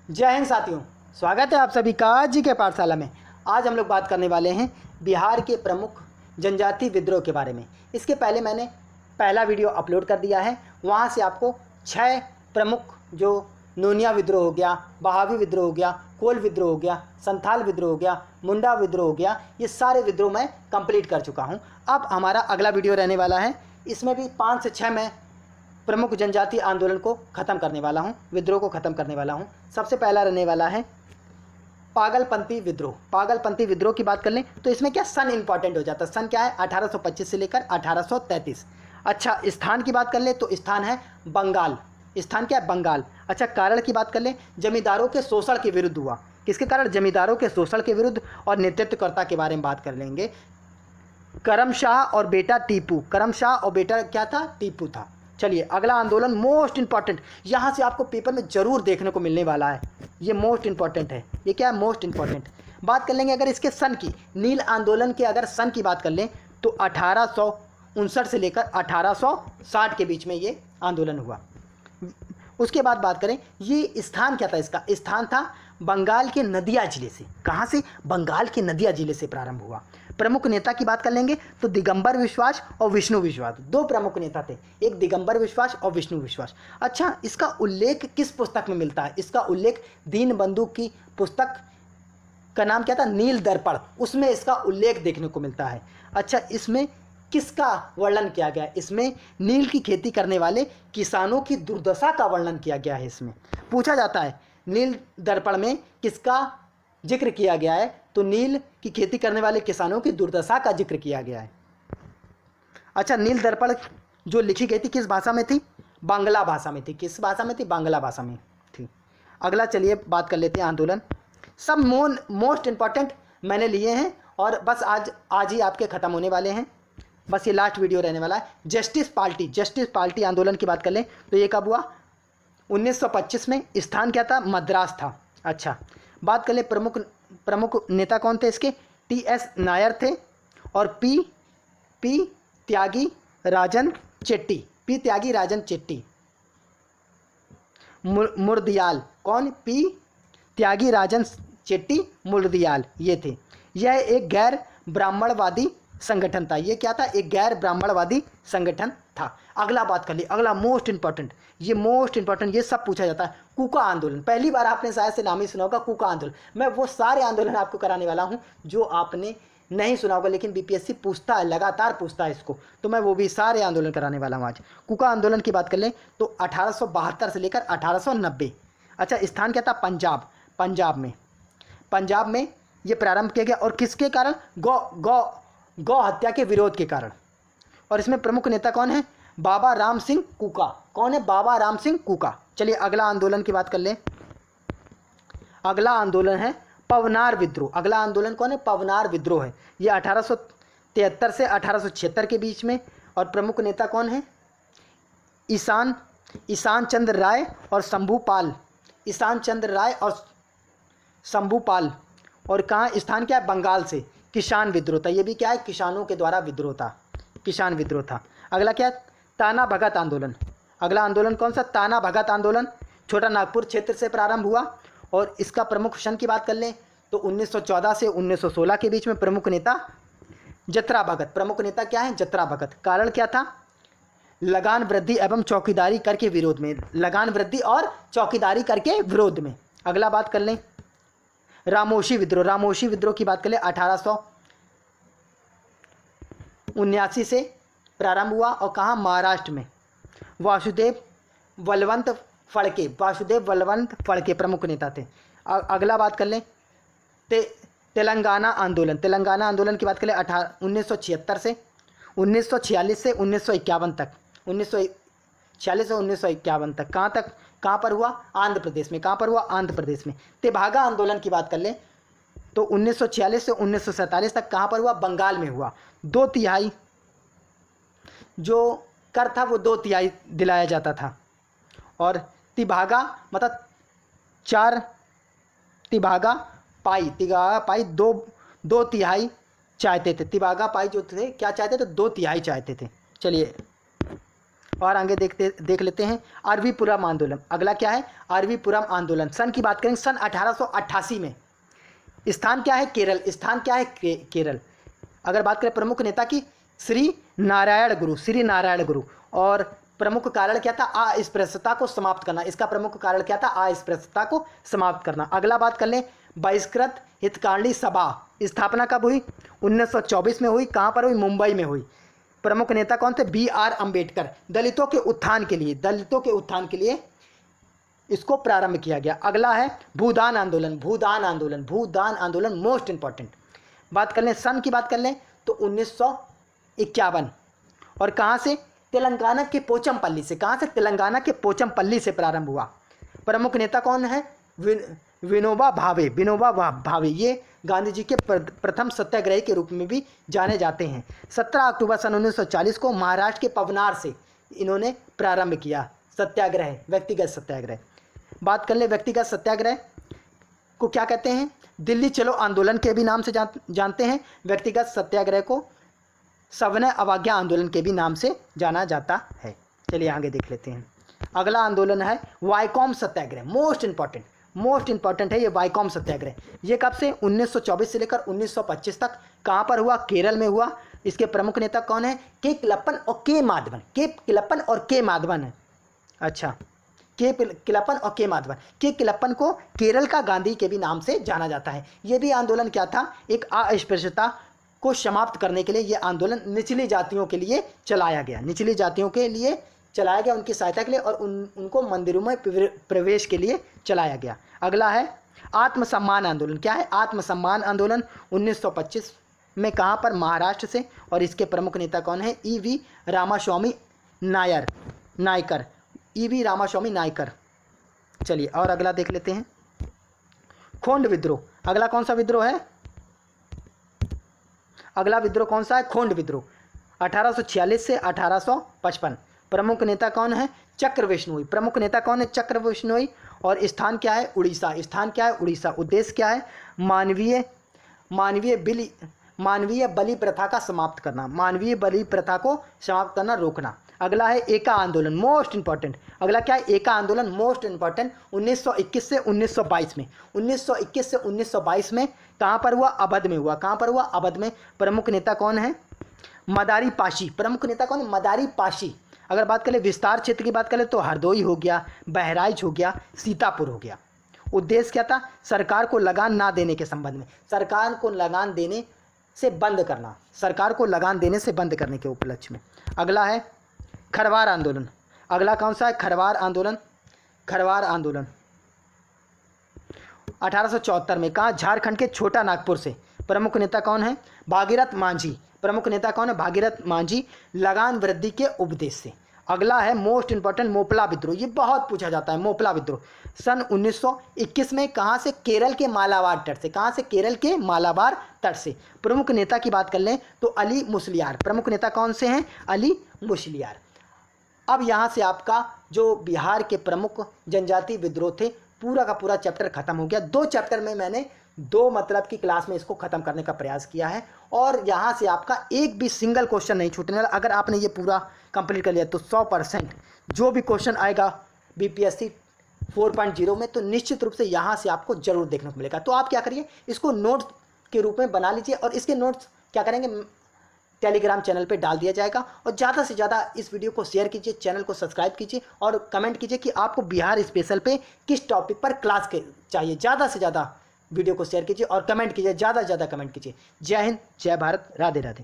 जय हिंद साथियों, स्वागत है आप सभी का जी के पाठशाला में। आज हम लोग बात करने वाले हैं बिहार के प्रमुख जनजाति विद्रोह के बारे में। इसके पहले मैंने पहला वीडियो अपलोड कर दिया है। वहाँ से आपको 6 प्रमुख जो नोनिया विद्रोह हो गया, बहावी विद्रोह हो गया, कोल विद्रोह हो गया, संथाल विद्रोह हो गया, मुंडा विद्रोह हो गया, ये सारे विद्रोह मैं कंप्लीट कर चुका हूँ। अब हमारा अगला वीडियो रहने वाला है। इसमें भी 5 से 6 मैं प्रमुख जनजातीय आंदोलन को ख़त्म करने वाला हूं, विद्रोह को ख़त्म करने वाला हूं। सबसे पहला रहने वाला है पागलपंथी विद्रोह। पागलपंथी विद्रोह की बात कर लें तो इसमें क्या सन इंपॉर्टेंट हो जाता है। सन क्या है? 1825 से लेकर 1833। अच्छा, स्थान की बात कर ले तो स्थान है बंगाल। स्थान क्या है? बंगाल। अच्छा, कारण की बात कर ले, जमींदारों के शोषण के विरुद्ध हुआ। किसके कारण? जमींदारों के शोषण के विरुद्ध। और नेतृत्वकर्ता के बारे में बात कर लेंगे। करम शाह और बेटा टीपू। करम शाह और बेटा क्या था? टीपू था। चलिए, अगला आंदोलन मोस्ट इंपॉर्टेंट, यहाँ से आपको पेपर में जरूर देखने को मिलने वाला है। ये मोस्ट इंपॉर्टेंट है। ये क्या है? Most important. बात कर लेंगे अगर इसके सन की, नील आंदोलन के अगर सन की बात कर लें तो 1859 से लेकर 1860 के बीच में ये आंदोलन हुआ। उसके बाद बात करें, ये स्थान क्या था? इसका स्थान था बंगाल के नदिया जिले से। कहाँ से? बंगाल के नदिया जिले से प्रारंभ हुआ। प्रमुख नेता की बात कर लेंगे तो दिगंबर विश्वास और विष्णु विश्वास, 2 प्रमुख नेता थे। एक दिगंबर विश्वास और विष्णु विश्वास। अच्छा, इसका उल्लेख किस पुस्तक में मिलता है? इसका उल्लेख दीनबंधु की पुस्तक का नाम क्या था? नील दर्पण। उसमें इसका उल्लेख देखने को मिलता है। अच्छा, इसमें किसका वर्णन किया गया है? इसमें नील की खेती करने वाले किसानों की दुर्दशा का वर्णन किया गया है। इसमें पूछा जाता है नील दर्पण में किसका जिक्र किया गया है, तो नील की खेती करने वाले किसानों की दुर्दशा का जिक्र किया गया है। अच्छा, नील दर्पण जो लिखी गई थी किस भाषा में थी? बांग्ला भाषा में थी। किस भाषा में थी? बांग्ला भाषा में थी। अगला चलिए बात कर लेते हैं आंदोलन। सब मोस्ट इंपॉर्टेंट मैंने लिए हैं और बस आज ही आपके ख़त्म होने वाले हैं। बस ये लास्ट वीडियो रहने वाला है। जस्टिस पार्टी आंदोलन की बात कर लें तो ये कब हुआ? 1925 में। स्थान क्या था? मद्रास था। अच्छा, बात कर ले प्रमुख नेता कौन थे इसके? टी.एस. नायर थे और पी त्यागी राजन चेट्टी। पी त्यागी राजन चेट्टी। मुर्दियाल कौन? पी त्यागी राजन चेट्टी मुर्दियाल, ये थे। यह एक गैर ब्राह्मणवादी संगठन था। ये क्या था? एक गैर ब्राह्मणवादी संगठन था। अगला बात कर लिए, अगला मोस्ट इंपॉर्टेंट, ये सब पूछा जाता है। कूका आंदोलन, पहली बार आपने शायद से नाम ही सुना होगा, कूका आंदोलन। मैं वो सारे आंदोलन आपको कराने वाला हूँ जो आपने नहीं सुना होगा, लेकिन बीपीएससी पूछता है, लगातार पूछता है इसको, तो मैं वो भी सारे आंदोलन कराने वाला हूँ आज। कूका आंदोलन की बात कर लें तो 1872 से लेकर 1890। अच्छा, स्थान क्या था? पंजाब में ये प्रारंभ किया गया। और किसके कारण? गौ हत्या के विरोध के कारण। और इसमें प्रमुख नेता कौन है? बाबा राम सिंह कूका। कौन है? बाबा राम सिंह कूका। चलिए अगला आंदोलन की बात कर लें। अगला आंदोलन है पवनार विद्रोह। अगला आंदोलन कौन है? पवनार विद्रोह है। ये 1873 से 1876 के बीच में। और प्रमुख नेता कौन है? ईशान चंद्र राय और शंभूपाल। ईशान चंद्र राय और शंभूपाल। और कहाँ? स्थान क्या है? बंगाल से। किसान विद्रोह था। ये भी क्या है? किसानों के द्वारा विद्रोह था, किसान विद्रोह था। अगला क्या है? ताना भगत आंदोलन। अगला आंदोलन कौन सा? ताना भगत आंदोलन छोटा नागपुर क्षेत्र से प्रारंभ हुआ। और इसका प्रमुख सन की बात कर लें तो 1914 से 1916 के बीच में। प्रमुख नेता जतरा भगत। प्रमुख नेता क्या है? जतरा भगत। कारण क्या था? लगान वृद्धि एवं चौकीदारी कर के विरोध में। लगान वृद्धि और चौकीदारी करके विरोध में। अगला बात कर लें रामोशी विद्रोह। रामोशी विद्रोह की बात करें 1879 से प्रारंभ हुआ। और कहाँ? महाराष्ट्र में। वासुदेव बलवंत फड़के प्रमुख नेता थे। अगला बात कर लें तेलंगाना आंदोलन की बात करें 1976 से 1946 से 1951 तक। 1946 से 1951 तक। कहाँ पर हुआ? आंध्र प्रदेश में। कहाँ पर हुआ? आंध्र प्रदेश में। तेभागा आंदोलन की बात कर लें तो 1946 से 1947 तक कहाँ पर हुआ? बंगाल में हुआ। 2/3 जो कर था वो 2/3 दिलाया जाता था। और तिभागा मतलब 4 तिभागा पाई 2/3 चाहते थे। तिभागा पाई जो थे क्या चाहते थे? 2/3 चाहते थे। चलिए और आगे देख लेते हैं अरविपुरम आंदोलन। अगला क्या है? अरविपुरम आंदोलन। सन की बात करेंगे, सन 1888 में। स्थान क्या है? केरल। स्थान क्या है? केरल। अगर बात करें प्रमुख नेता की, श्री नारायण गुरु, श्री नारायण गुरु। और प्रमुख कारण क्या था? अस्पृश्यता को समाप्त करना। इसका प्रमुख कारण क्या था? अस्पृश्यता को समाप्त करना। अगला बात कर लें बहिष्कृत हितकारिणी सभा। स्थापना कब हुई? 1924 में हुई। कहाँ पर हुई? मुंबई में हुई। प्रमुख नेता कौन थे? BR अम्बेडकर। दलितों के उत्थान के लिए, दलितों के उत्थान के लिए इसको प्रारंभ किया गया। अगला है भूदान आंदोलन। भूदान आंदोलन, भूदान आंदोलन मोस्ट इंपॉर्टेंट। बात कर लें सन की, बात कर लें तो 1951। और कहाँ से? तेलंगाना के पोचमपल्ली से। कहाँ से? तेलंगाना के पोचमपल्ली से प्रारंभ हुआ। प्रमुख नेता कौन है? विनोबा भावे। विनोबा भावे ये गांधी जी के प्रथम सत्याग्रही के रूप में भी जाने जाते हैं। 17 अक्टूबर सन 1940 को महाराष्ट्र के पवनार से इन्होंने प्रारंभ किया सत्याग्रह, व्यक्तिगत सत्याग्रह। बात कर ले व्यक्तिगत सत्याग्रह को क्या कहते हैं? दिल्ली चलो आंदोलन के भी नाम से जानते हैं। व्यक्तिगत सत्याग्रह को सविनय अवज्ञा आंदोलन के भी नाम से जाना जाता है। चलिए आगे देख लेते हैं। अगला आंदोलन है वाइकॉम सत्याग्रह। मोस्ट इंपॉर्टेंट है ये वाइकॉम सत्याग्रह। ये कब से? 1924 से लेकर 1925 तक। कहाँ पर हुआ? केरल में हुआ। इसके प्रमुख नेता कौन है? के किलप्पन और के माधवन। के किलप्पन और के माधवन है। अच्छा, के किलप्पन और के माधवन। के किलप्पन को केरल का गांधी के भी नाम से जाना जाता है। ये भी आंदोलन क्या था? एक अस्पृश्यता को समाप्त करने के लिए ये आंदोलन निचली जातियों के लिए चलाया गया। निचली जातियों के लिए चलाया गया, उनकी सहायता के लिए, और उनको मंदिरों में प्रवेश के लिए चलाया गया। अगला है आत्मसम्मान आंदोलन। क्या है? आत्मसम्मान आंदोलन 1925 में। कहाँ पर? महाराष्ट्र से। और इसके प्रमुख नेता कौन है? EV रामास्वामी नायकर। EV रामास्वामी नायकर। चलिए और अगला देख लेते हैं खोंड विद्रोह। अगला कौन सा विद्रोह है? अगला विद्रोह कौन सा है? खोंड विद्रोह 1846 से 1855। प्रमुख नेता कौन है? चक्र विश्नोई। प्रमुख नेता कौन है? चक्र विश्नोई। और स्थान क्या है? उड़ीसा। स्थान क्या है? उड़ीसा। उद्देश्य क्या है? मानवीय बलि प्रथा का समाप्त करना। मानवीय बलि प्रथा को समाप्त करना, रोकना। अगला है एका आंदोलन। Most important. अगला क्या है? एका आंदोलन मोस्ट इंपॉर्टेंट। 1921 से 1922 में। 1921 से 1922 में कहाँ पर हुआ? अवध में हुआ। कहाँ पर हुआ? अवध में। प्रमुख नेता कौन है? मदारी पाशी। प्रमुख नेता कौन है? मदारी पाशी। अगर बात करें विस्तार क्षेत्र की बात करें तो हरदोई हो गया, बहराइच हो गया, सीतापुर हो गया। उद्देश्य क्या था? सरकार को लगान ना देने के संबंध में। सरकार को लगान देने से बंद करना। सरकार को लगान देने से बंद करने के उपलक्ष्य में। अगला है खरवार आंदोलन। अगला कौन सा है? खरवार आंदोलन। खरवार आंदोलन 1874 में। कहाँ? झारखंड के छोटा नागपुर से। प्रमुख नेता कौन है? भागीरथ मांझी। प्रमुख नेता कौन है? भागीरथ मांझी। लगान वृद्धि के उपदेश से। अगला है मोस्ट इंपॉर्टेंट मोपला विद्रोह। ये बहुत पूछा जाता है। मोपला विद्रोह सन 1921 में। कहाँ से? केरल के मालाबार तट से। कहाँ से? केरल के मालाबार तट से। प्रमुख नेता की बात कर लें तो अली मुसलियार। प्रमुख नेता कौन से हैं? अली मुसलियार। अब यहाँ से आपका जो बिहार के प्रमुख जनजाति विद्रोह थे पूरा का पूरा चैप्टर खत्म हो गया। 2 चैप्टर में मैंने 2 मतलब की क्लास में इसको खत्म करने का प्रयास किया है। और यहाँ से आपका एक भी सिंगल क्वेश्चन नहीं छूटने वाला। अगर आपने ये पूरा कंप्लीट कर लिया तो 100% जो भी क्वेश्चन आएगा BPSC 4.0 में तो निश्चित रूप से यहाँ से आपको जरूर देखने को मिलेगा। तो आप क्या करिए, इसको नोट्स के रूप में बना लीजिए और इसके नोट्स क्या करेंगे, टेलीग्राम चैनल पे डाल दिया जाएगा। और ज़्यादा से ज़्यादा इस वीडियो को शेयर कीजिए, चैनल को सब्सक्राइब कीजिए और कमेंट कीजिए कि आपको बिहार स्पेशल पे किस टॉपिक पर क्लास चाहिए। ज़्यादा से ज़्यादा वीडियो को शेयर कीजिए और कमेंट कीजिए, ज़्यादा से ज़्यादा कमेंट कीजिए। जय हिंद, जय भारत, राधे राधे।